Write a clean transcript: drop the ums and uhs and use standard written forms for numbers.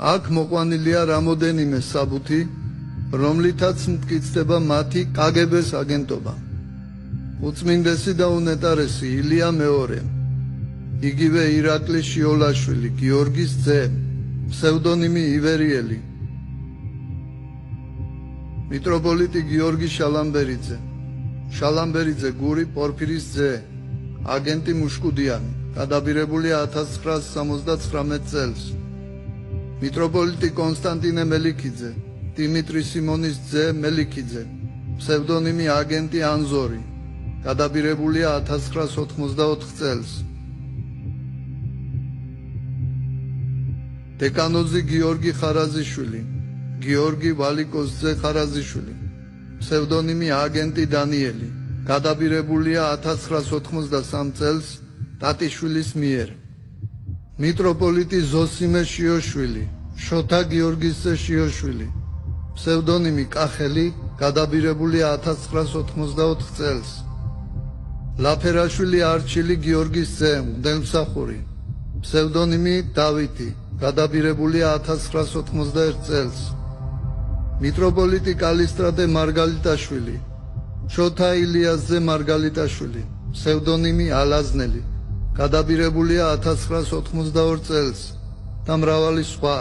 აქ მოყვანილია რამოდენიმე საბუთი, რომლითაც მტკიცდება მათი კგბ-ს აგენტობა. უწმინდესი და უნეტარესი ილია მეორე, იგივე ირაკლი შიოლაშვილი, გიორგის ძე, ფსევდონიმი ივერიელი, მიტროპოლიტი გიორგი შალამბერიძე გური პორფირის ძე, აგენტი მუშკუდიანი, გადაბირებულია 1979 წელს. მიტროპოლიტი კონსტანტინე მელიქიძე, დიმიტრი სიმონის ძე მელიქიძე, ფსევდონიმი აგენტი ანზორი, გადაბირებულია 1984 წელს. დეკანოზი გიორგი ხარაზიშვილი, გიორგი ვალიკოს ძე ხარაზიშვილი, ფსევდონიმი აგენტი დანიელი, გადაბირებულია 1983 წელს ტატიშვილის მიერ. მიტროპოლიტი ზოსიმე შიოშვილი, შოთა გიორგის ძე შიოშვილი, ფსევდონიმი კახელი, გადაბირებულია 1984 წელს. ლაფერაშვილი არჩილი გიორგის ძე, მღვდელმსახური, ფსევდონიმი დავითი, გადაბირებულია 1991 წელს. მიტროპოლიტი კალისტრატე მარგალიტაშვილი, შოთა ილიას ძე მარგალიტაშვილი, ფსევდონიმი ალაზნელი, გადაბირებულია 1982 წელს და მრავალი სხვა.